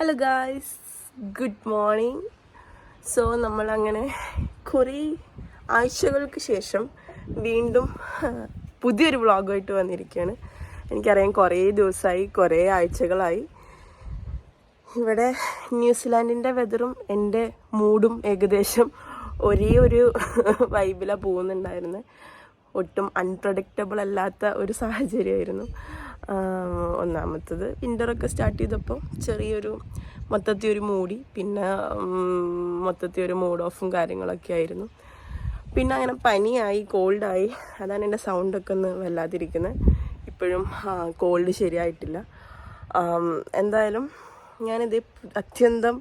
Hello guys, good morning. So നമ്മളങ്ങനെ കുറേ ആഴ്ചകൾക്ക് ശേഷം വീണ്ടും പുതിയൊരു വ്ളോഗായിട്ട് വന്നിരിക്കുകയാണ്. എനിക്കറിയാം കുറേ ദിവസമായി, കുറേ ആഴ്ചകളായി. ഇവിടെ ന്യൂസിലാൻഡിൻ്റെ വെതറും എൻ്റെ മൂഡും ഏകദേശം ഒരേ ഒരു വൈബിലാണ് പോകുന്നുണ്ടായിരുന്നത്. ഒട്ടും അൺപ്രഡിക്റ്റബിൾ അല്ലാത്ത ഒരു സാഹചര്യമായിരുന്നു. ഒന്നാമത്തത് വിൻ്ററൊക്കെ സ്റ്റാർട്ട് ചെയ്തപ്പോൾ ചെറിയൊരു മൊത്തത്തിൽ ഒരു മൂടി, പിന്നെ മൊത്തത്തിൽ ഒരു മൂഡ് ഓഫും കാര്യങ്ങളൊക്കെ ആയിരുന്നു. പിന്നെ അങ്ങനെ പനിയായി, കോൾഡായി. അതാണ് എൻ്റെ സൗണ്ടൊക്കെ ഒന്ന് വല്ലാതിരിക്കുന്നത്. ഇപ്പോഴും കോൾഡ് ശരിയായിട്ടില്ല. എന്തായാലും ഞാനിത് അത്യന്തം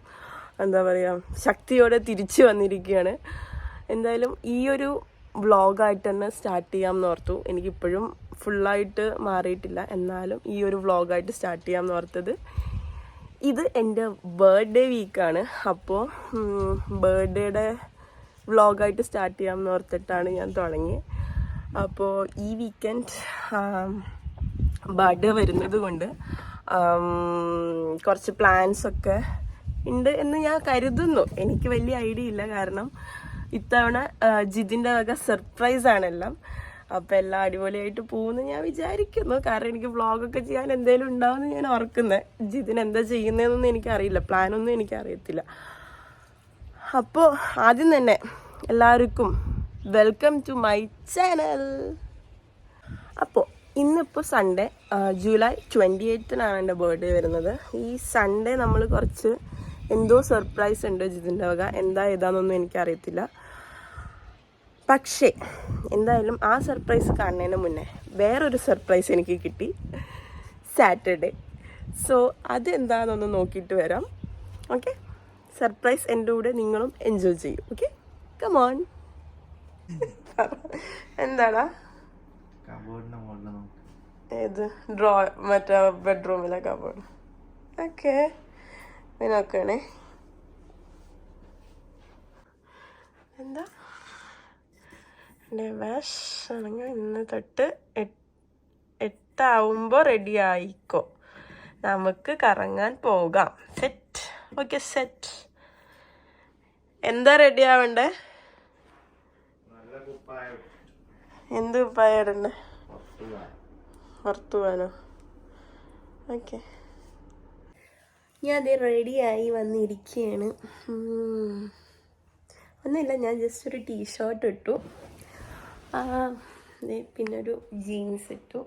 എന്താ പറയുക ശക്തിയോടെ തിരിച്ചു വന്നിരിക്കുകയാണ്. എന്തായാലും ഈ ഒരു വ്ളോഗായിട്ട് തന്നെ സ്റ്റാർട്ട് ചെയ്യാമെന്ന് ഓർത്തു. എനിക്കിപ്പോഴും ഫുള്ളായിട്ട് മാറിയിട്ടില്ല, എന്നാലും ഈ ഒരു വ്ളോഗായിട്ട് സ്റ്റാർട്ട് ചെയ്യാമെന്ന് ഓർത്തത്. ഇത് എൻ്റെ ബർത്ത്ഡേ വീക്കാണ്. അപ്പോൾ ബർത്ത്ഡേയുടെ വ്ളോഗായിട്ട് സ്റ്റാർട്ട് ചെയ്യാമെന്ന് ഓർത്തിട്ടാണ് ഞാൻ തുടങ്ങിയത്. അപ്പോൾ ഈ വീക്കെൻഡ് ബർത്ത്ഡേ വരുന്നത് കൊണ്ട് കുറച്ച് പ്ലാൻസൊക്കെ ഉണ്ട് എന്ന് ഞാൻ കരുതുന്നു. എനിക്ക് വലിയ ഐഡിയ ഇല്ല, കാരണം ഇത്തവണ ജിതിൻ്റെ വക സർപ്രൈസാണെല്ലാം. അപ്പോൾ എല്ലാം അടിപൊളിയായിട്ട് പോകുമെന്ന് ഞാൻ വിചാരിക്കുന്നു. കാരണം എനിക്ക് വ്ളോഗൊക്കെ ചെയ്യാൻ എന്തെങ്കിലും ഉണ്ടാവുമെന്ന് ഞാൻ ഓർക്കുന്നത്. ജിതിന് എന്താ ചെയ്യുന്നതെന്നൊന്നും എനിക്കറിയില്ല, പ്ലാനൊന്നും എനിക്കറിയത്തില്ല. അപ്പോൾ ആദ്യം തന്നെ എല്ലാവർക്കും വെൽക്കം ടു മൈ ചാനൽ. അപ്പോൾ ഇന്നിപ്പോൾ സൺഡേ, ജൂലൈ 28-നാണ് എൻ്റെ ബർത്ത്ഡേ വരുന്നത്. ഈ സൺഡേ നമ്മൾ കുറച്ച് എന്തോ സർപ്രൈസ് ഉണ്ട് ജിതിൻ്റെ വക. ഏതാണെന്നൊന്നും എനിക്കറിയത്തില്ല. പക്ഷേ എന്തായാലും ആ സർപ്രൈസ് കാണുന്നതിന് മുന്നേ വേറൊരു സർപ്രൈസ് എനിക്ക് കിട്ടി സാറ്റർഡേ. സോ അതെന്താണെന്നൊന്ന് നോക്കിയിട്ട് വരാം. ഓക്കെ, സർപ്രൈസ് എൻ്റെ കൂടെ നിങ്ങളും എൻജോയ് ചെയ്യും. Okay, come on. എന്താടാ ഏത് മറ്റേ ബെഡ്റൂമിലെ കബോർഡ്? ഓക്കെ, നോക്കണേ. എന്താ വാഷ് ആണെങ്കിൽ ഇന്ന് തൊട്ട് 8 റെഡി ആയിക്കോ, നമുക്ക് കറങ്ങാൻ പോകാം. സെറ്റ്? Okay, set. എന്താ റെഡി ആവണ്ടേ? എന്ത് കുപ്പായ ഇടണ്ടേ? പുറത്തു പോകാനോ? ഓക്കെ, ഞാൻ അത് റെഡിയായി വന്നിരിക്കുകയാണ്. ഒന്നുമില്ല, ഞാൻ ജസ്റ്റ് ഒരു ടീഷർട്ട് ഇട്ടു, പിന്നെ ഒരു ജീൻസ് ഇട്ടു.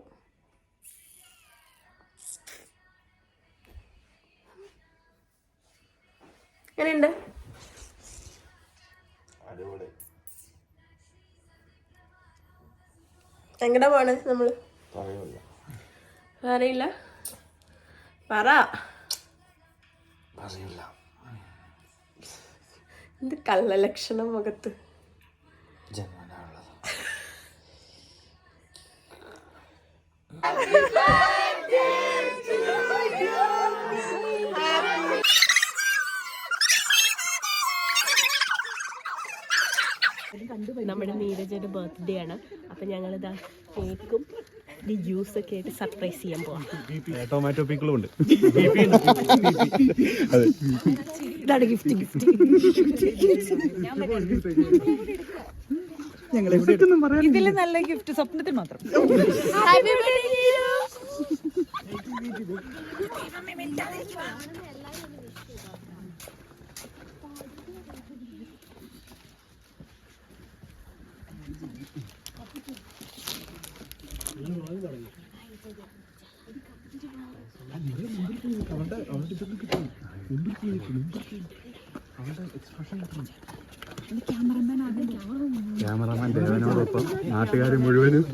എങ്ങനെയുണ്ട്? എങ്ങടാ പോണ് നമ്മള്? അറിയില്ല, പറ. എന്ത് കള്ള ലക്ഷണം മുഖത്ത്? നമ്മുടെ നീരജയുടെ ബർത്ത്ഡേ ആണ്. അപ്പം ഞങ്ങളിതാ കേക്കും ജ്യൂസൊക്കെ ആയിട്ട് സർപ്രൈസ് ചെയ്യാൻ പോവാം. ടൊമാറ്റോ പിക്കിളും ഉണ്ട്. ഇതാണ് ഗിഫ്റ്റ്. ഇതിൽ നല്ല ഗിഫ്റ്റ് സ്വപ്നത്തിൽ മാത്രം. ക്യാമറമാൻ ദേവനോടൊപ്പം നാട്ടുകാർ മുഴുവനും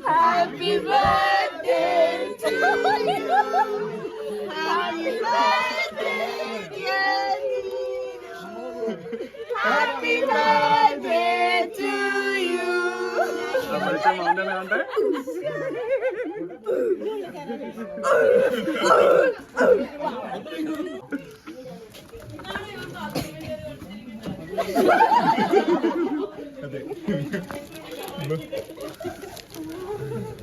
Happy birthday to you. കണ്ടേ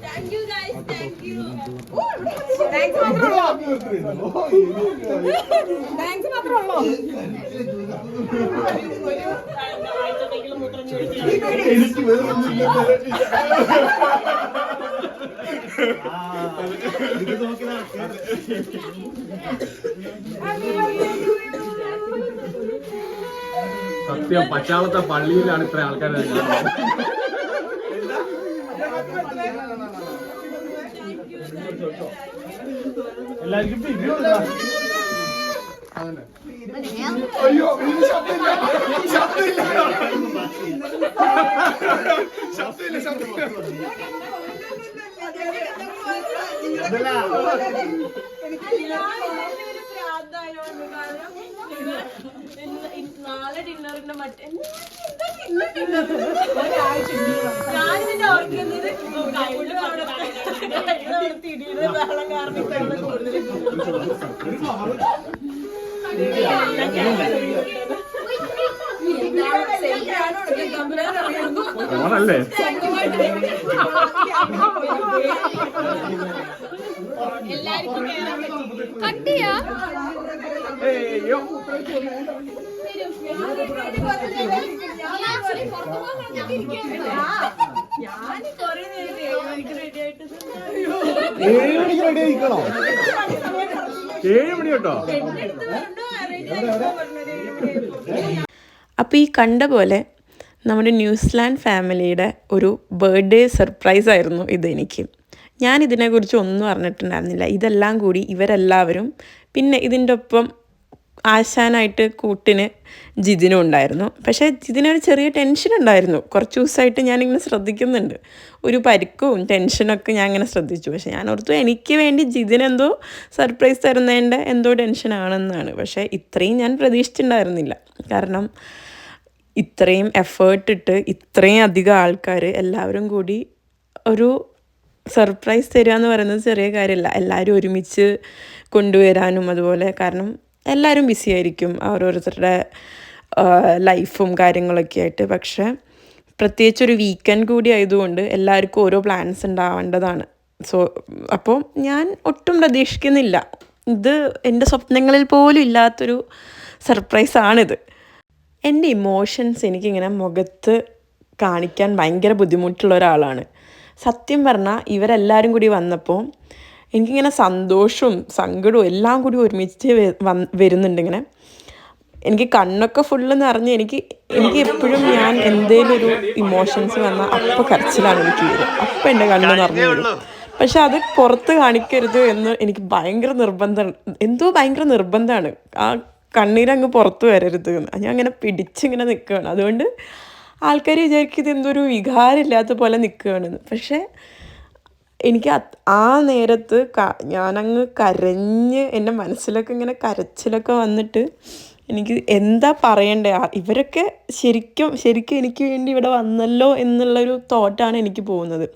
Thank you guys, thank you. Thanks മാത്രമേ ഉള്ളൂ. സത്യം പച്ചാളത്തെ പള്ളിയിലാണ് ഇത്ര ആൾക്കാർ എല്ലാവർക്കും അയ്യോ നാളെ ഡിന്നറിന്റെ മറ്റേ ഞാനിതിന്റെ ഓർക്കുന്നത് തിരിയുടെ ബഹളം കാരണം ഓണല്ലേ എല്ലാവർക്കും കട്ടിയാ ഏയ്യോ ഞാൻ കൊറേ നേരം റെഡി ആയിട്ട് 7 മണിക്ക് റെഡി ആയിക്കണോ 7 മണി കേട്ടോ. അപ്പോൾ ഈ കണ്ട പോലെ നമ്മുടെ ന്യൂസിലാൻഡ് ഫാമിലിയുടെ ഒരു ബർത്ത്ഡേ സർപ്രൈസ് ആയിരുന്നു ഇതെനിക്ക്. ഞാൻ ഇതിനെക്കുറിച്ച് ഒന്നും അറിഞ്ഞിട്ടുണ്ടായിരുന്നില്ല. ഇതെല്ലാം കൂടി ഇവരെല്ലാവരും പിന്നെ ഇതിൻ്റെ ഒപ്പം ആശാനായിട്ട് കൂട്ടിന് ജിതിനും ഉണ്ടായിരുന്നു. പക്ഷേ ജിതിനൊരു ചെറിയ ടെൻഷൻ ഉണ്ടായിരുന്നു. കുറച്ച് ദിവസമായിട്ട് ഞാനിങ്ങനെ ശ്രദ്ധിക്കുന്നുണ്ട്. ഒരു പരിക്കും ടെൻഷനൊക്കെ ഞാൻ ഇങ്ങനെ ശ്രദ്ധിച്ചു. പക്ഷേ ഞാൻ ഓർത്തു എനിക്ക് വേണ്ടി ജിതിനെന്തോ സർപ്രൈസ് തരുന്നതിൻ്റെ എന്തോ ടെൻഷനാണെന്നാണ്. പക്ഷേ ഇത്രയും ഞാൻ പ്രതീക്ഷിച്ചിട്ടുണ്ടായിരുന്നില്ല. കാരണം ഇത്രയും എഫേർട്ട് ഇട്ട് ഇത്രയും അധികം ആൾക്കാർ എല്ലാവരും കൂടി ഒരു സർപ്രൈസ് തരിക എന്ന് പറയുന്നത് ചെറിയ കാര്യമല്ല. എല്ലാവരും ഒരുമിച്ച് കൊണ്ടുവരാനും അതുപോലെ കാരണം എല്ലാവരും ബിസി ആയിരിക്കും ഓരോരുത്തരുടെ ലൈഫും കാര്യങ്ങളൊക്കെ ആയിട്ട്. പക്ഷേ പ്രത്യേകിച്ചൊരു വീക്കെൻഡ് കൂടി ആയതുകൊണ്ട് എല്ലാവർക്കും ഓരോ പ്ലാൻസ് ഉണ്ടാവേണ്ടതാണ്. അപ്പോൾ ഞാൻ ഒട്ടും പ്രതീക്ഷിക്കുന്നില്ല. ഇത് എൻ്റെ സ്വപ്നങ്ങളിൽ പോലും ഇല്ലാത്തൊരു സർപ്രൈസാണിത്. എൻ്റെ ഇമോഷൻസ് എനിക്കിങ്ങനെ മുഖത്ത് കാണിക്കാൻ ഭയങ്കര ബുദ്ധിമുട്ടുള്ള ഒരാളാണ്. സത്യം പറഞ്ഞാൽ ഇവരെല്ലാവരും കൂടി വന്നപ്പോൾ എനിക്കിങ്ങനെ സന്തോഷവും സങ്കടവും എല്ലാം കൂടി ഒരുമിച്ച് വരുന്നുണ്ട്. ഇങ്ങനെ എനിക്ക് കണ്ണൊക്കെ ഫുള്ള് നിറഞ്ഞ് എനിക്ക് എപ്പോഴും ഞാൻ എന്തെങ്കിലും ഒരു ഇമോഷൻസ് വന്നാൽ അപ്പോൾ കരച്ചിലാണ് എനിക്ക് വരിക. അപ്പം എൻ്റെ കണ്ണ് നിറഞ്ഞു വരും. പക്ഷെ അത് പുറത്ത് കാണിക്കരുത് എന്ന് എനിക്ക് ഭയങ്കര നിർബന്ധമാണ്. ആ കണ്ണീരങ്ങ് പുറത്ത് വരരുത് എന്ന് ഞാൻ അങ്ങനെ പിടിച്ചിങ്ങനെ നിൽക്കുകയാണ്. അതുകൊണ്ട് ആൾക്കാർ വിചാരിക്കും ഇത് എന്തൊരു വികാരമില്ലാത്ത പോലെ നിൽക്കുകയാണെന്ന്. പക്ഷേ എനിക്ക് ആ നേരത്ത് ഞാനങ്ങ് കരഞ്ഞ് എൻ്റെ മനസ്സിലൊക്കെ ഇങ്ങനെ കരച്ചിലൊക്കെ വന്നിട്ട് എനിക്ക് എന്താ പറയണ്ടേ. ഇവരൊക്കെ ശരിക്കും എനിക്ക് വേണ്ടി ഇവിടെ വന്നല്ലോ എന്നുള്ളൊരു തോട്ടാണ് എനിക്ക് പോകുന്നത്.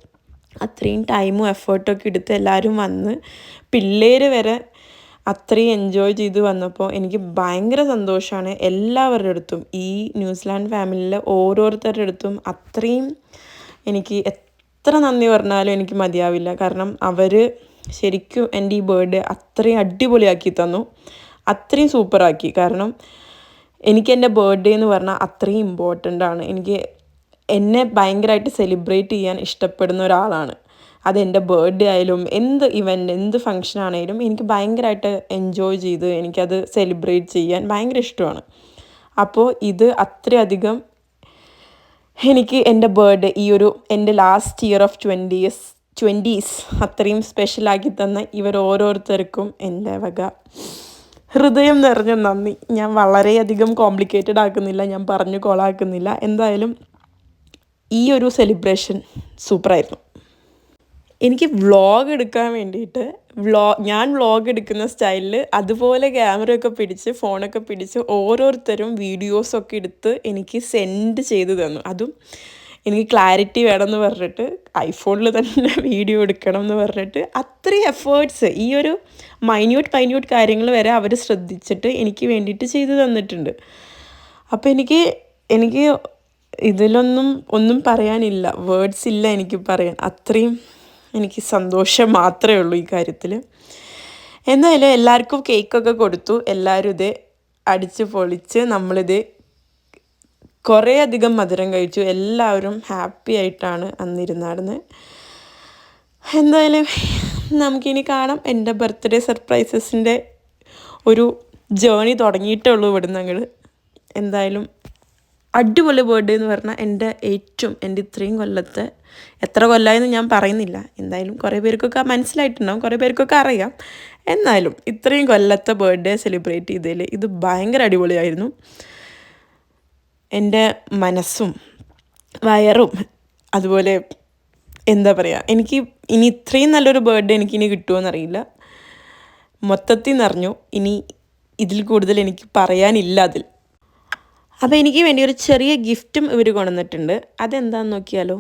അത്രയും ടൈമും എഫേർട്ടൊക്കെ എടുത്ത് എല്ലാവരും വന്ന് പിള്ളേർ വരെ അത്രയും എൻജോയ് ചെയ്ത് വന്നപ്പോൾ എനിക്ക് ഭയങ്കര സന്തോഷമാണ്. എല്ലാവരുടെ അടുത്തും ഈ ന്യൂസിലാൻഡ് ഫാമിലിയിലെ ഓരോരുത്തരുടെ അടുത്തും അത്രയും എനിക്ക് എത്ര നന്ദി പറഞ്ഞാലും എനിക്ക് മതിയാവില്ല. കാരണം അവർ ശരിക്കും എൻ്റെ ഈ ബർത്ത്ഡേ അത്രയും അടിപൊളിയാക്കി തന്നു, അത്രയും സൂപ്പറാക്കി. കാരണം എനിക്ക് എൻ്റെ ബർത്ത്ഡേ എന്ന് പറഞ്ഞാൽ അത്രയും ഇമ്പോർട്ടൻ്റ് ആണ്. എനിക്ക് എന്നെ ഭയങ്കരമായിട്ട് സെലിബ്രേറ്റ് ചെയ്യാൻ ഇഷ്ടപ്പെടുന്ന ഒരാളാണ്. അതെൻ്റെ ബർത്ത്ഡേ ആയാലും എന്ത് ഇവൻ്റ് എന്ത് ഫങ്ഷൻ ആണെങ്കിലും എനിക്ക് ഭയങ്കരമായിട്ട് എൻജോയ് ചെയ്ത് എനിക്കത് സെലിബ്രേറ്റ് ചെയ്യാൻ ഭയങ്കര ഇഷ്ടമാണ്. അപ്പോൾ ഇത് അത്രയധികം എനിക്ക് എൻ്റെ ബർത്ത്ഡേ ഈ ഒരു എൻ്റെ ലാസ്റ്റ് ഇയർ ഓഫ് 20s അത്രയും സ്പെഷ്യലാക്കി തന്ന ഇവർ ഓരോരുത്തർക്കും എൻ്റെ വക ഹൃദയം നിറഞ്ഞ നന്ദി. ഞാൻ വളരെയധികം കോംപ്ലിക്കേറ്റഡ് ആക്കുന്നില്ല, ഞാൻ പറഞ്ഞു കോളാക്കുന്നില്ല. എന്തായാലും ഈ ഒരു സെലിബ്രേഷൻ സൂപ്പറായിരുന്നു. എനിക്ക് വ്ളോഗ് എടുക്കാൻ വേണ്ടിയിട്ട് ഞാൻ വ്ളോഗ് എടുക്കുന്ന സ്റ്റൈലിൽ അതുപോലെ ക്യാമറയൊക്കെ പിടിച്ച് ഫോണൊക്കെ പിടിച്ച് ഓരോരുത്തരും വീഡിയോസൊക്കെ എടുത്ത് എനിക്ക് സെൻഡ് ചെയ്ത് തന്നു. അതും എനിക്ക് ക്ലാരിറ്റി വേണമെന്ന് പറഞ്ഞിട്ട് ഐഫോണിൽ തന്നെ വീഡിയോ എടുക്കണം എന്ന് പറഞ്ഞിട്ട് അത്രയും എഫേർട്സ് ഈ ഒരു മൈന്യൂട്ട് കാര്യങ്ങൾ വരെ അവർ ശ്രദ്ധിച്ചിട്ട് എനിക്ക് വേണ്ടിയിട്ട് ചെയ്തു തന്നിട്ടുണ്ട്. അപ്പോൾ എനിക്ക് ഒന്നും പറയാനില്ല, വേർഡ്സ് ഇല്ല എനിക്ക് പറയാൻ. അത്രയും എനിക്ക് സന്തോഷം മാത്രമേ ഉള്ളൂ ഈ കാര്യത്തിൽ. എന്തായാലും എല്ലാവർക്കും കേക്കൊക്കെ കൊടുത്തു. എല്ലാവരും ഇത് അടിച്ച് പൊളിച്ച് നമ്മളിത് കുറേ അധികം മധുരം കഴിച്ചു. എല്ലാവരും ഹാപ്പി ആയിട്ടാണ് അന്നിരുന്നാടുന്നത്. എന്തായാലും നമുക്കിനി കാണാം. എൻ്റെ ബർത്ത്ഡേ സർപ്രൈസസിൻ്റെ ഒരു ജേണി തുടങ്ങിയിട്ടേ ഉള്ളൂ ഇവിടുന്ന് ഞങ്ങൾ. എന്തായാലും അടിപൊളി ബർത്ത്ഡേ എന്ന് പറഞ്ഞാൽ എൻ്റെ ഇത്രയും കൊല്ലത്തെ, എത്ര കൊല്ലമായെന്ന് ഞാൻ പറയുന്നില്ല, എന്തായാലും കുറേ പേർക്കൊക്കെ മനസ്സിലായിട്ടുണ്ടാവും, കുറേ പേർക്കൊക്കെ അറിയാം. എന്നാലും ഇത്രയും കൊല്ലത്തെ ബർത്ത്ഡേ സെലിബ്രേറ്റ് ചെയ്തതിൽ ഇത് ഭയങ്കര അടിപൊളിയായിരുന്നു. എൻ്റെ മനസ്സും വയറും അതുപോലെ എന്താ പറയുക, എനിക്ക് ഇനി ഇത്രയും നല്ലൊരു ബർത്ത്ഡേ എനിക്കിനി കിട്ടുമോയെന്നറിയില്ല. മൊത്തത്തിൽ നിറഞ്ഞു. ഇനി ഇതിൽ കൂടുതൽ എനിക്ക് പറയാനില്ല അതിൽ. അപ്പോൾ എനിക്ക് വേണ്ടി ഒരു ചെറിയ ഗിഫ്റ്റും ഇവർ കൊണ്ടുവന്നിട്ടുണ്ട്. അതെന്താണെന്ന് നോക്കിയാലോ.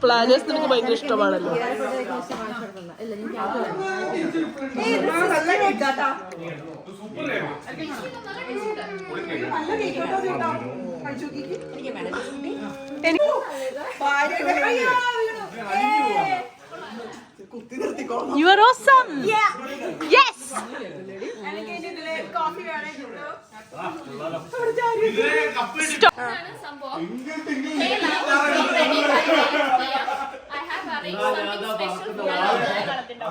പ്ലാനേഴ്സ് നിനക്ക് ഭയങ്കര ഇഷ്ടമാണല്ലോ. You are awesome. Yeah. Yes. I have arranged something special for you.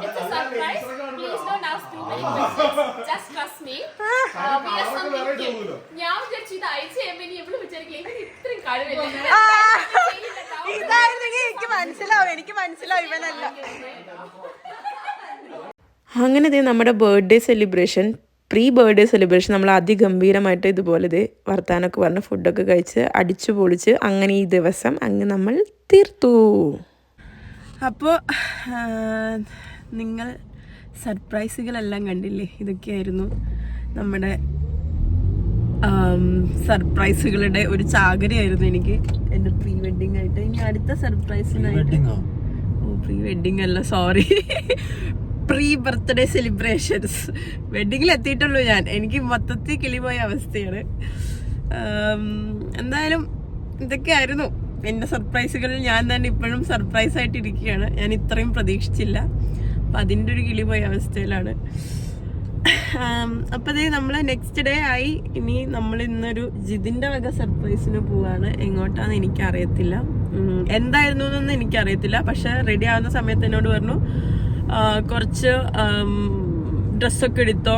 It's a surprise. Please don't ask too many questions. Just trust me. We are something. ഞാൻ വിചാരിച്ചു ഇത് അയച്ചു കഴിയുമ്പോൾ ഇനി എവിടെ വിചാരിക്കില്ല ഇത്രയും കഴിവില്ല. എനിക്ക് മനസ്സിലാവും ഇവനല്ല. അങ്ങനെ ഇത് നമ്മുടെ പ്രീ ബർത്ത്ഡേ സെലിബ്രേഷൻ നമ്മൾ അതിഗംഭീരമായിട്ട് ഇതുപോലെ ഇത് വർത്താനൊക്കെ പറഞ്ഞ് ഫുഡൊക്കെ കഴിച്ച് അടിച്ചു പൊളിച്ച് അങ്ങനെ ഈ ദിവസം അങ്ങ് നമ്മൾ തീർത്തു. അപ്പോൾ നിങ്ങൾ സർപ്രൈസുകളെല്ലാം കണ്ടില്ലേ? ഇതൊക്കെയായിരുന്നു നമ്മുടെ സർപ്രൈസുകളുടെ ഒരു ചാകരയായിരുന്നു എനിക്ക് എൻ്റെ പ്രീ വെഡിങ് ആയിട്ട്. ഇനി അടുത്ത സർപ്രൈസിനായിട്ട് പ്രീ വെഡിങ് അല്ല, സോറി, പ്രീ ബർത്ത്ഡേ സെലിബ്രേഷൻസ്. വെഡിങ്ങിൽ എത്തിയിട്ടുള്ളൂ ഞാൻ. എനിക്ക് മൊത്തത്തിൽ കിളിപോയ അവസ്ഥയാണ്. എന്തായാലും ഇതൊക്കെയായിരുന്നു എൻ്റെ സർപ്രൈസുകളിൽ. ഞാൻ തന്നെ ഇപ്പോഴും സർപ്രൈസ് ആയിട്ട് ഇരിക്കുകയാണ്. ഞാൻ ഇത്രയും പ്രതീക്ഷിച്ചില്ല. അപ്പം അതിൻ്റെ ഒരു കിളിപോയ അവസ്ഥയിലാണ്. അപ്പോൾ അതേ നമ്മൾ നെക്സ്റ്റ് ഡേ ആയി. ഇനി നമ്മൾ ഇന്നൊരു ജിതിൻ്റെ വക സർപ്രൈസിന് പോവാണ്. എങ്ങോട്ടാന്ന് എനിക്കറിയത്തില്ല, എന്തായിരുന്നു എന്നൊന്നും എനിക്കറിയത്തില്ല. പക്ഷെ റെഡി ആവുന്ന സമയത്ത് എന്നോട് പറഞ്ഞു കുറച്ച് ഡ്രസ്സൊക്കെ എടുത്തോ,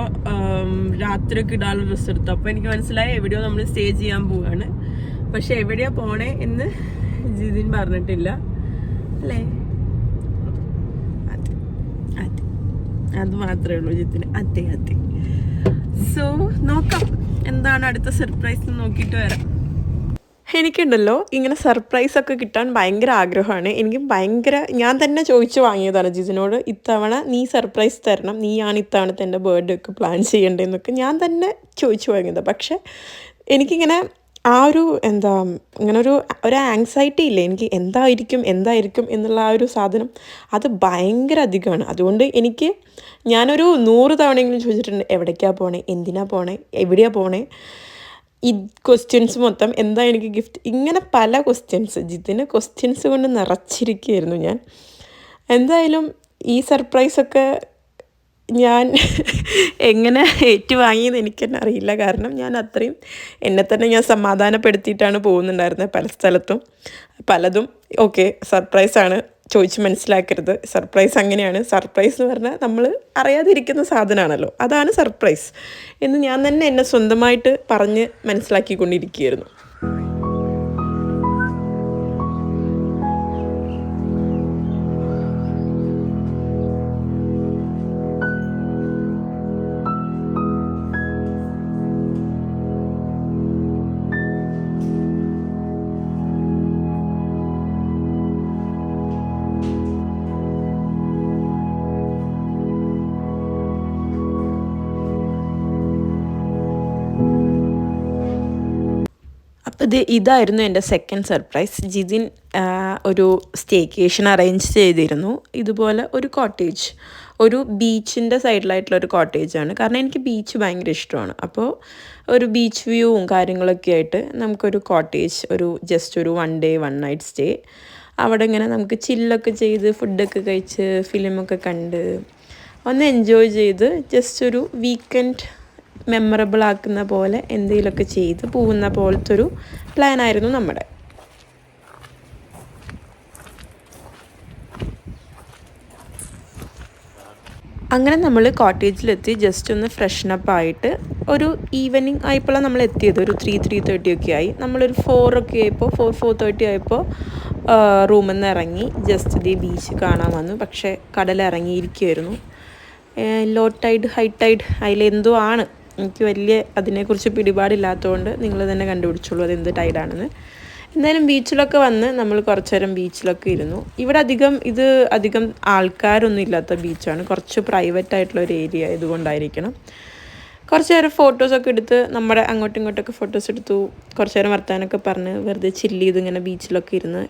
രാത്രിയൊക്കെ ഇടാനുള്ള ഡ്രസ്സ് എടുത്തോ. അപ്പോൾ എനിക്ക് മനസ്സിലായി എവിടെയോ നമ്മൾ സ്റ്റേ ചെയ്യാൻ പോവാണ്. പക്ഷെ എവിടെയാ പോണേ എന്ന് ജിതിൻ പറഞ്ഞിട്ടില്ല അല്ലേ? അത് മാത്രമേ ഉള്ളൂ ജിതിന്. അതെ. സോ നോക്കാം എന്താണ് അടുത്ത സർപ്രൈസ് നോക്കിയിട്ട് വരാം. എനിക്കുണ്ടല്ലോ ഇങ്ങനെ സർപ്രൈസൊക്കെ കിട്ടാൻ ഭയങ്കര ആഗ്രഹമാണ്. ഞാൻ തന്നെ ചോദിച്ചു വാങ്ങിയതാണ് ജിതിനോട്, ഇത്തവണ നീ സർപ്രൈസ് തരണം, നീയാണ് ഇത്തവണത്തെ എൻ്റെ ബർത്ത്ഡേ ഒക്കെ പ്ലാൻ ചെയ്യേണ്ടതെന്നൊക്കെ ഞാൻ തന്നെ ചോദിച്ചു വാങ്ങിയതാണ്. പക്ഷേ എനിക്കിങ്ങനെ ആ ഒരു ഇങ്ങനെ ഒരു ആങ്സൈറ്റി ഇല്ലേ എനിക്ക്, എന്തായിരിക്കും എന്നുള്ള ആ ഒരു സാധനം, അത് ഭയങ്കര അധികമാണ്. അതുകൊണ്ട് ഞാനൊരു 100 തവണയെങ്കിലും ചോദിച്ചിട്ടുണ്ട്, എവിടേക്കാണ് പോണേ, എന്തിനാ പോണേ, എവിടെയാണ് പോണേ, ഈ ക്വസ്റ്റ്യൻസ് മൊത്തം, എന്താ എനിക്ക് ഗിഫ്റ്റ്, ഇങ്ങനെ പല ജിതിന് ക്വസ്റ്റ്യൻസ് കൊണ്ട് നിറച്ചിരിക്കുകയായിരുന്നു ഞാൻ. എന്തായാലും ഈ സർപ്രൈസൊക്കെ ഞാൻ എങ്ങനെ ഏറ്റുവാങ്ങിയെന്ന് എനിക്ക് തന്നെ അറിയില്ല. കാരണം ഞാൻ അത്രയും എന്നെ തന്നെ ഞാൻ സമാധാനപ്പെടുത്തിയിട്ടാണ് പോകുന്നുണ്ടായിരുന്നത് പല സ്ഥലത്തും. പലതും ഓക്കെ സർപ്രൈസാണ്, ചോദിച്ച് മനസ്സിലാക്കരുത്, സർപ്രൈസ് അങ്ങനെയാണ്, സർപ്രൈസ് എന്ന് പറഞ്ഞാൽ നമ്മൾ അറിയാതിരിക്കുന്ന സാധനമാണല്ലോ, അതാണ് സർപ്രൈസ് എന്ന് ഞാൻ തന്നെ എന്നെ സ്വന്തമായിട്ട് പറഞ്ഞ് മനസ്സിലാക്കിക്കൊണ്ടിരിക്കുകയായിരുന്നു. അപ്പോൾ ഇതായിരുന്നു എൻ്റെ സെക്കൻഡ് സർപ്രൈസ്. ജിതിൻ ഒരു സ്റ്റേക്കേഷൻ അറേഞ്ച് ചെയ്തിരുന്നു. ഇതുപോലെ ഒരു കോട്ടേജ്, ഒരു ബീച്ചിൻ്റെ സൈഡിലായിട്ടുള്ള ഒരു കോട്ടേജാണ്. കാരണം എനിക്ക് ബീച്ച് ഭയങ്കര ഇഷ്ടമാണ്. അപ്പോൾ ഒരു ബീച്ച് വ്യൂവും കാര്യങ്ങളൊക്കെ ആയിട്ട് നമുക്കൊരു കോട്ടേജ്, ജസ്റ്റ് ഒരു 1 day 1 night സ്റ്റേ. അവിടെ ഇങ്ങനെ നമുക്ക് ചില്ലൊക്കെ ചെയ്ത് ഫുഡൊക്കെ കഴിച്ച് ഫിലിമൊക്കെ കണ്ട് ഒന്ന് എൻജോയ് ചെയ്ത് ജസ്റ്റ് ഒരു വീക്കെൻഡ് മെമ്മറബിൾ ആക്കുന്ന പോലെ എന്തെങ്കിലുമൊക്കെ ചെയ്ത് പോകുന്ന പോലത്തെ ഒരു പ്ലാനായിരുന്നു നമ്മുടെ. അങ്ങനെ നമ്മൾ കോട്ടേജിലെത്തി ജസ്റ്റ് ഒന്ന് ഫ്രഷനപ്പ് ആയിട്ട് ഒരു ഈവനിങ് ആയപ്പോഴാണ് നമ്മൾ എത്തിയത്. ഒരു 3:30 ഒക്കെ ആയി. നമ്മളൊരു 4 ഒക്കെ ആയപ്പോൾ 4:30 ആയപ്പോൾ റൂമിൽ നിന്ന് ഇറങ്ങി ജസ്റ്റ് ബീച്ച് കാണാൻ വന്നു. പക്ഷേ കടലിറങ്ങിയിരിക്കുമായിരുന്നു. ലോ ടൈഡ്, ഹൈ ടൈഡ്, അതിലെന്തോ ആണ്. എനിക്ക് വലിയ അതിനെക്കുറിച്ച് പിടിപാടില്ലാത്തതുകൊണ്ട് നിങ്ങൾ തന്നെ കണ്ടുപിടിച്ചോളൂ അതെന്ത് ടൈഡാണെന്ന്. എന്തായാലും ബീച്ചിലൊക്കെ വന്ന് നമ്മൾ കുറച്ച് നേരം ബീച്ചിലൊക്കെ ഇരുന്നു. ഇവിടെ അധികം ആൾക്കാരൊന്നും ഇല്ലാത്ത ബീച്ചാണ്. കുറച്ച് പ്രൈവറ്റ് ആയിട്ടുള്ള ഒരു ഏരിയ ആയതുകൊണ്ടായിരിക്കണം. കുറച്ച് നേരം ഫോട്ടോസൊക്കെ എടുത്ത് നമ്മുടെ അങ്ങോട്ടും ഇങ്ങോട്ടൊക്കെ ഫോട്ടോസ് എടുത്തു. കുറച്ച് നേരം വർത്താനൊക്കെ പറഞ്ഞ് വെറുതെ ചില്ല് ചെയ്ത് ഇങ്ങനെ ബീച്ചിലൊക്കെ ഇരുന്ന്.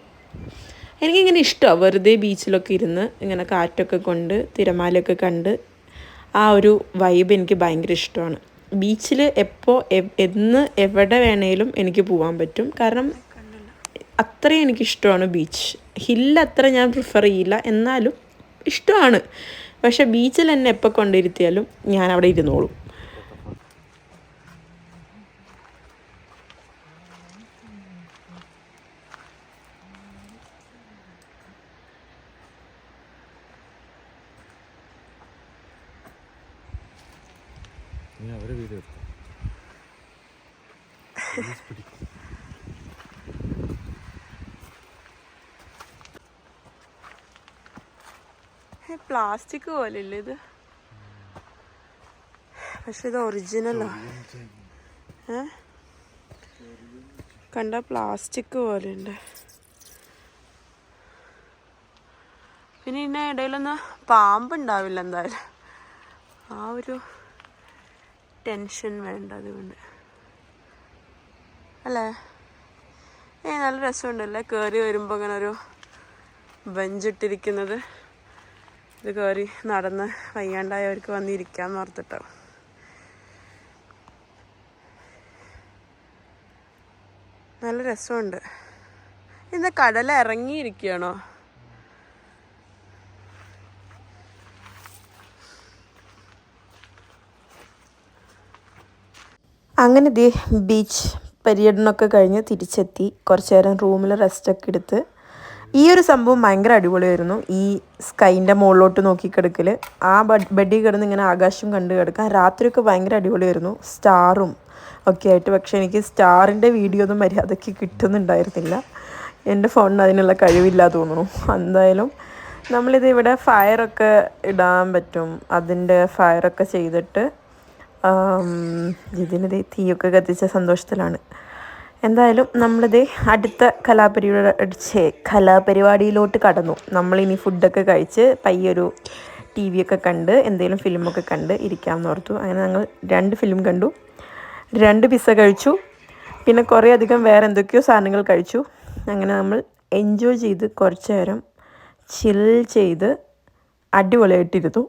എനിക്കിങ്ങനെ ഇഷ്ടമാണ് വെറുതെ ബീച്ചിലൊക്കെ ഇരുന്ന് ഇങ്ങനെ കാറ്റൊക്കെ കൊണ്ട് തിരമാലയൊക്കെ കണ്ട് ആ ഒരു വൈബ് എനിക്ക് ഭയങ്കര ഇഷ്ടമാണ്. ബീച്ചിൽ എന്ന് എവിടെ വേണേലും എനിക്ക് പോകാൻ പറ്റും. കാരണം അത്രയും എനിക്കിഷ്ടമാണ് ബീച്ച്. ഹില്ല് അത്ര ഞാൻ പ്രിഫർ ചെയ്യില്ല, എന്നാലും ഇഷ്ടമാണ്. പക്ഷെ ബീച്ചിൽ എന്നെ എപ്പോൾ കൊണ്ടിരുത്തിയാലും ഞാൻ അവിടെ ഇരുന്നോളും. പ്ലാസ്റ്റിക് പോലെയല്ലേ ഇത്? പക്ഷെ ഇത് ഒറിജിനലാ. കണ്ട പ്ലാസ്റ്റിക് പോലെ ഉണ്ട്. പിന്നെ ഇതിൻ്റെ ഇടയിലൊന്നും പാമ്പുണ്ടാവില്ല എന്തായാലും. ആ ഒരു ടെൻഷൻ വേണ്ട അതുകൊണ്ട് അല്ലേ. നല്ല രസമുണ്ടല്ലേ കയറി വരുമ്പോൾ അങ്ങനെ ഒരു ബെഞ്ചിട്ടിരിക്കുന്നത്. ഇത് കയറി നടന്ന് വയ്യാണ്ടായവർക്ക് വന്നിരിക്കാമെന്ന് ഓർത്തിട്ടോ. നല്ല രസമുണ്ട്. ഇന്ന് കടൽ ഇറങ്ങിയിരിക്കുകയാണോ? അങ്ങനെ ബീച്ച് പര്യടനമൊക്കെ കഴിഞ്ഞ് തിരിച്ചെത്തി. കുറച്ച് നേരം റൂമിൽ റെസ്റ്റൊക്കെ എടുത്ത്. ഈ ഒരു സംഭവം ഭയങ്കര അടിപൊളിയായിരുന്നു. ഈ സ്കൈൻ്റെ മുകളിലോട്ട് നോക്കിക്കിടക്കൽ, ആ ബെഡിൽ കിടന്ന് ഇങ്ങനെ ആകാശം കണ്ടു കിടക്കാൻ. രാത്രിയൊക്കെ ഭയങ്കര അടിപൊളിയായിരുന്നു, സ്റ്റാറും ഒക്കെ ആയിട്ട്. പക്ഷേ എനിക്ക് സ്റ്റാറിൻ്റെ വീഡിയോ ഒന്നും മര്യാദയ്ക്ക് കിട്ടുന്നുണ്ടായിരുന്നില്ല. എൻ്റെ ഫോണിന് അതിനുള്ള കഴിവില്ല തോന്നുന്നു. എന്തായാലും നമ്മളിത് ഇവിടെ ഫയറൊക്കെ ഇടാൻ പറ്റും. അതിൻ്റെ ഫയറൊക്കെ ചെയ്തിട്ട് ഇതിന് തീയൊക്കെ കത്തിച്ച സന്തോഷത്തിലാണ്. എന്തായാലും നമ്മളിത് അടുത്ത കലാപരിപാടിയിലോട്ട് കടന്നു. നമ്മളിനി ഫുഡൊക്കെ കഴിച്ച് പയ്യൊരു TV ഒക്കെ കണ്ട് എന്തെങ്കിലും ഫിലിമൊക്കെ കണ്ട് ഇരിക്കാമെന്ന് ഓർത്തു. അങ്ങനെ ഞങ്ങൾ 2 ഫിലിം കണ്ടു, 2 പിസ്സ കഴിച്ചു, പിന്നെ കുറേ അധികം വേറെ എന്തൊക്കെയോ സാധനങ്ങൾ കഴിച്ചു. അങ്ങനെ നമ്മൾ എൻജോയ് ചെയ്ത് കുറച്ച് നേരം ചിൽ ചെയ്ത് അടിപൊളിയായിട്ടിരുന്നു.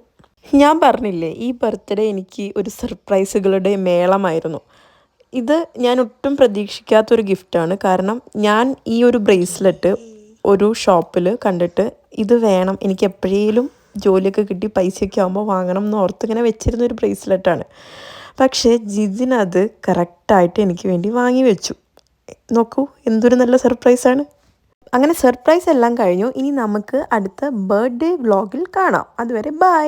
ഞാൻ പറഞ്ഞില്ലേ ഈ ബർത്ത്ഡേ എനിക്ക് ഒരു സർപ്രൈസുകളുടെ മേളമായിരുന്നു. ഇത് ഞാൻ ഒട്ടും പ്രതീക്ഷിക്കാത്തൊരു ഗിഫ്റ്റാണ്. കാരണം ഞാൻ ഈ ഒരു ബ്രേസ്ലെറ്റ് ഒരു ഷോപ്പിൽ കണ്ടിട്ട് ഇത് വേണം, എനിക്ക് എപ്പോഴേലും ജോലിയൊക്കെ കിട്ടി പൈസയൊക്കെ ആകുമ്പോൾ വാങ്ങണം എന്ന് ഓർത്ത് ഇങ്ങനെ വെച്ചിരുന്നൊരു ബ്രേസ്ലെറ്റാണ്. പക്ഷേ ജിതിനത് കറക്റ്റായിട്ട് എനിക്ക് വേണ്ടി വാങ്ങി വെച്ചു. നോക്കൂ എന്തൊരു നല്ല സർപ്രൈസാണ്. അങ്ങനെ സർപ്രൈസ് എല്ലാം കഴിഞ്ഞു. ഇനി നമുക്ക് അടുത്ത ബർത്ത്ഡേ വ്ളോഗിൽ കാണാം. അതുവരെ ബൈ.